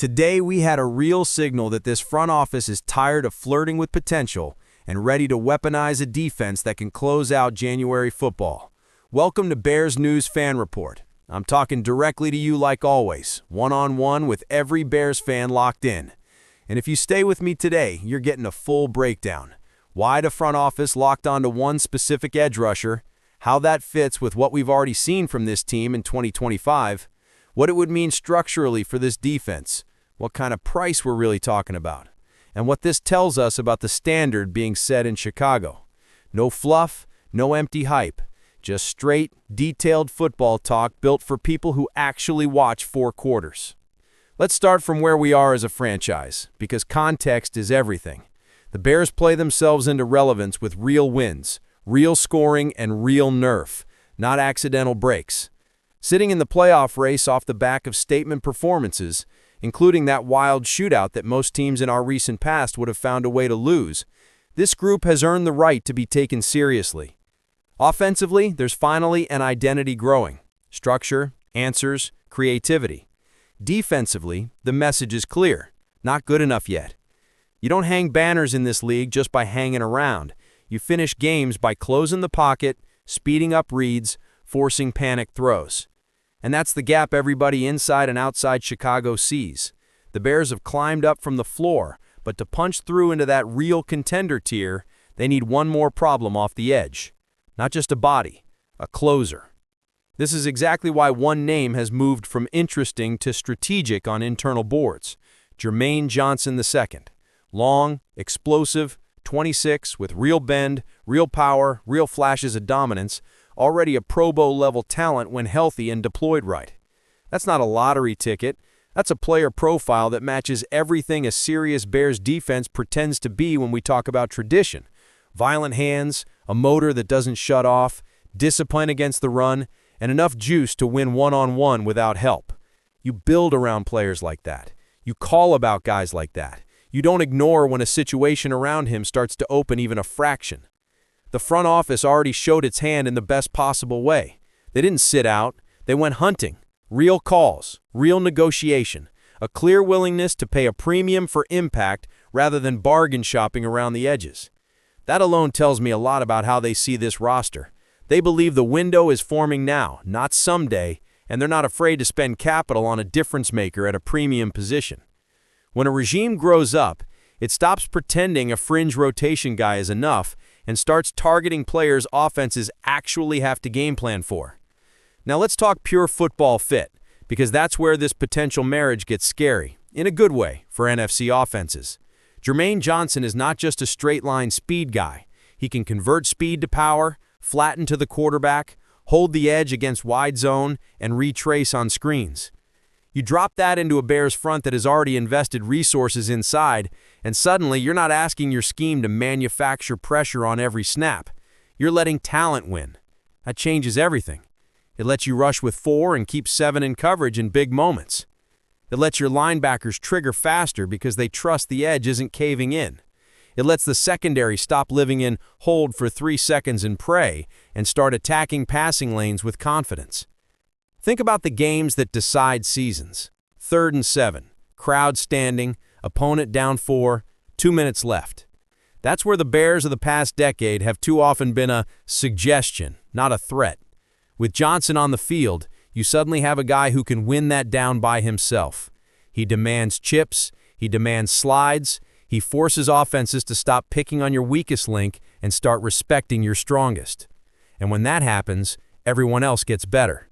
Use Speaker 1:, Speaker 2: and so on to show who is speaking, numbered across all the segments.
Speaker 1: Today we had a real signal that this front office is tired of flirting with potential and ready to weaponize a defense that can close out January football. Welcome to Bears News Fan Report. I'm talking directly to you like always, one-on-one with every Bears fan locked in. And if you stay with me today, you're getting a full breakdown. Why the front office locked onto one specific edge rusher, how that fits with what we've already seen from this team in 2025, what it would mean structurally for this defense, what kind of price we're really talking about, and what this tells us about the standard being set in Chicago. No fluff, no empty hype, just straight, detailed football talk built for people who actually watch 4 quarters. Let's start from where we are as a franchise, because context is everything. The Bears play themselves into relevance with real wins, real scoring, and real nerf, not accidental breaks. Sitting in the playoff race off the back of statement performances, including that wild shootout that most teams in our recent past would have found a way to lose, this group has earned the right to be taken seriously. Offensively, there's finally an identity growing. Structure, answers, creativity. Defensively, the message is clear. Not good enough yet. You don't hang banners in this league just by hanging around. You finish games by closing the pocket, speeding up reads, forcing panic throws. And that's the gap everybody inside and outside Chicago sees. The Bears have climbed up from the floor, but to punch through into that real contender tier, they need one more problem off the edge. Not just a body, a closer. This is exactly why one name has moved from interesting to strategic on internal boards. Jermaine Johnson II. Long, explosive, 26, with real bend, real power, real flashes of dominance, already a Pro Bowl level talent when healthy and deployed right. That's not a lottery ticket. That's a player profile that matches everything a serious Bears defense pretends to be when we talk about tradition. Violent hands, a motor that doesn't shut off, discipline against the run, and enough juice to win one-on-one without help. You build around players like that. You call about guys like that. You don't ignore when a situation around him starts to open even a fraction. The front office already showed its hand in the best possible way. They didn't sit out. They went hunting. Real calls, real negotiation, a clear willingness to pay a premium for impact rather than bargain shopping around the edges. That alone tells me a lot about how they see this roster. They believe the window is forming now, not someday, and they're not afraid to spend capital on a difference maker at a premium position. When a regime grows up, it stops pretending a fringe rotation guy is enough and starts targeting players offenses actually have to game plan for. Now let's talk pure football fit, because that's where this potential marriage gets scary, in a good way, for NFC offenses. Jermaine Johnson is not just a straight-line speed guy. He can convert speed to power, flatten to the quarterback, hold the edge against wide zone, and retrace on screens. You drop that into a Bears front that has already invested resources inside, and suddenly you're not asking your scheme to manufacture pressure on every snap. You're letting talent win. That changes everything. It lets you rush with 4 and keep 7 in coverage in big moments. It lets your linebackers trigger faster because they trust the edge isn't caving in. It lets the secondary stop living in hold for 3 seconds and pray and start attacking passing lanes with confidence. Think about the games that decide seasons. 3rd and 7, crowd standing, opponent down 4, 2 minutes left. That's where the Bears of the past decade have too often been a suggestion, not a threat. With Johnson on the field, you suddenly have a guy who can win that down by himself. He demands chips, he demands slides, he forces offenses to stop picking on your weakest link and start respecting your strongest. And when that happens, everyone else gets better.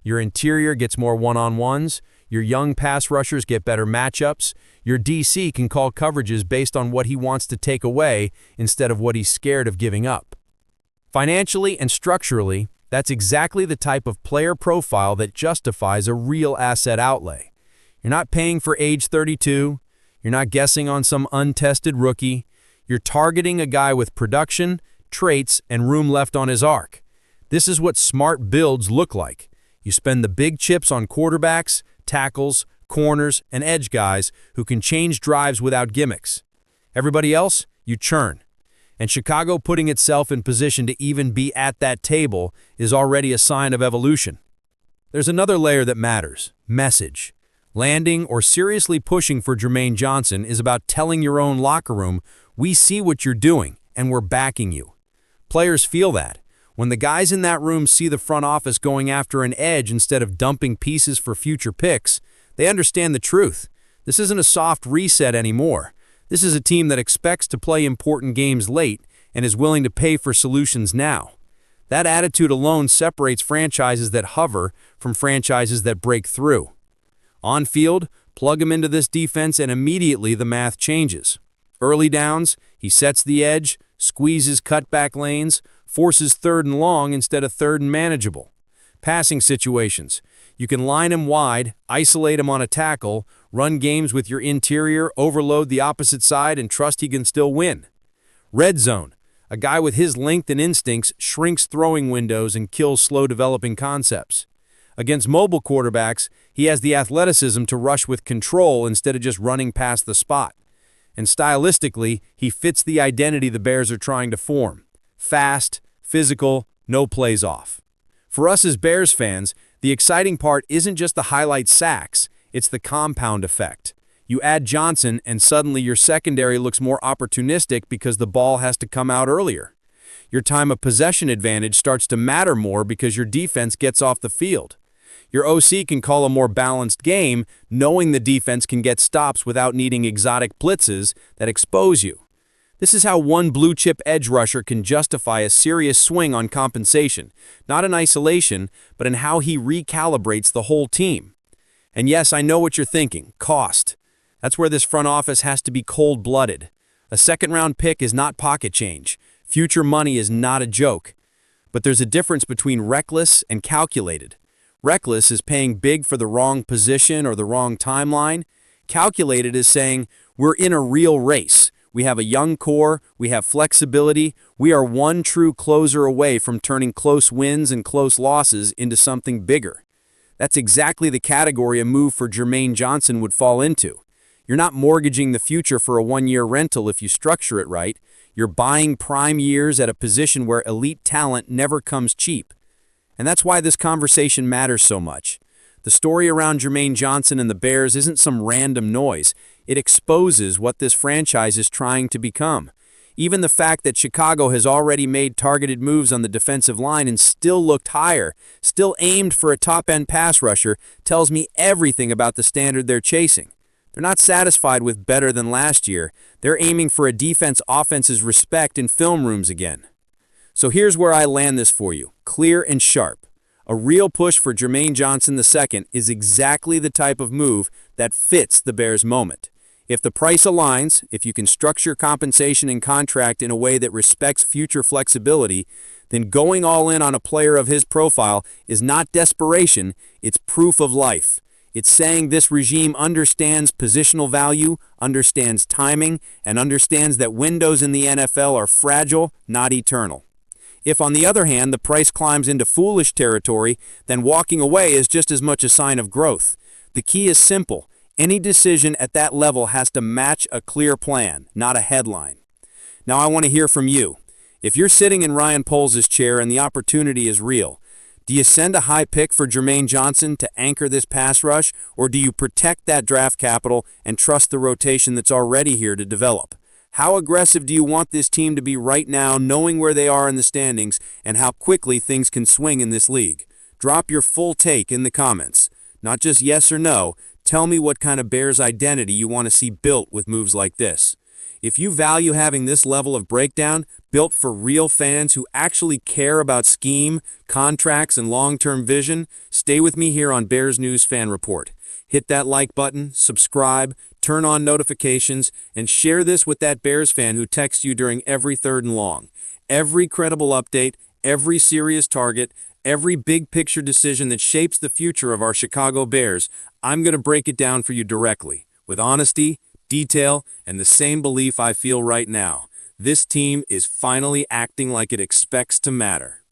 Speaker 1: Your interior gets more one-on-ones, your young pass rushers get better matchups, your DC can call coverages based on what he wants to take away instead of what he's scared of giving up. Financially and structurally, that's exactly the type of player profile that justifies a real asset outlay. You're not paying for age 32, you're not guessing on some untested rookie, you're targeting a guy with production, traits, and room left on his arc. This is what smart builds look like. You spend the big chips on quarterbacks, tackles, corners, and edge guys who can change drives without gimmicks. Everybody else, you churn. And Chicago putting itself in position to even be at that table is already a sign of evolution. There's another layer that matters: message. Landing or seriously pushing for Jermaine Johnson is about telling your own locker room, we see what you're doing, and we're backing you. Players feel that. When the guys in that room see the front office going after an edge instead of dumping pieces for future picks, they understand the truth. This isn't a soft reset anymore. This is a team that expects to play important games late and is willing to pay for solutions now. That attitude alone separates franchises that hover from franchises that break through. On field, plug him into this defense and immediately the math changes. Early downs, he sets the edge, squeezes cutback lanes, forces 3rd and long instead of 3rd and manageable. Passing situations. You can line him wide, isolate him on a tackle, run games with your interior, overload the opposite side, and trust he can still win. Red zone. A guy with his length and instincts shrinks throwing windows and kills slow-developing concepts. Against mobile quarterbacks, he has the athleticism to rush with control instead of just running past the spot. And stylistically, he fits the identity the Bears are trying to form. Fast, physical, no plays off. For us as Bears fans, the exciting part isn't just the highlight sacks, it's the compound effect. You add Johnson and suddenly your secondary looks more opportunistic because the ball has to come out earlier. Your time of possession advantage starts to matter more because your defense gets off the field. Your OC can call a more balanced game, knowing the defense can get stops without needing exotic blitzes that expose you. This is how one blue-chip edge rusher can justify a serious swing on compensation, not in isolation, but in how he recalibrates the whole team. And yes, I know what you're thinking, cost. That's where this front office has to be cold-blooded. A second-round pick is not pocket change. Future money is not a joke. But there's a difference between reckless and calculated. Reckless is paying big for the wrong position or the wrong timeline. Calculated is saying, we're in a real race. We have a young core, we have flexibility, we are one true closer away from turning close wins and close losses into something bigger. That's exactly the category a move for Jermaine Johnson would fall into. You're not mortgaging the future for a one-year rental if you structure it right. You're buying prime years at a position where elite talent never comes cheap. And that's why this conversation matters so much. The story around Jermaine Johnson and the Bears isn't some random noise. It exposes what this franchise is trying to become. Even the fact that Chicago has already made targeted moves on the defensive line and still looked higher, still aimed for a top-end pass rusher, tells me everything about the standard they're chasing. They're not satisfied with better than last year. They're aiming for a defense offense's respect in film rooms again. So here's where I land this for you, clear and sharp. A real push for Jermaine Johnson II is exactly the type of move that fits the Bears' moment. If the price aligns, if you can structure compensation and contract in a way that respects future flexibility, then going all in on a player of his profile is not desperation, it's proof of life. It's saying this regime understands positional value, understands timing, and understands that windows in the NFL are fragile, not eternal. If, on the other hand, the price climbs into foolish territory, then walking away is just as much a sign of growth. The key is simple. Any decision at that level has to match a clear plan, not a headline. Now I want to hear from you. If you're sitting in Ryan Poles' chair and the opportunity is real, do you send a high pick for Jermaine Johnson to anchor this pass rush, or do you protect that draft capital and trust the rotation that's already here to develop? How aggressive do you want this team to be right now, knowing where they are in the standings and how quickly things can swing in this league? Drop your full take in the comments. Not just yes or no, tell me what kind of Bears identity you want to see built with moves like this. If you value having this level of breakdown, built for real fans who actually care about scheme, contracts, and long-term vision, stay with me here on Bears News Fan Report. Hit that like button, subscribe, turn on notifications, and share this with that Bears fan who texts you during every 3rd and long. Every credible update, every serious target, every big picture decision that shapes the future of our Chicago Bears, I'm going to break it down for you directly, with honesty, detail, and the same belief I feel right now. This team is finally acting like it expects to matter.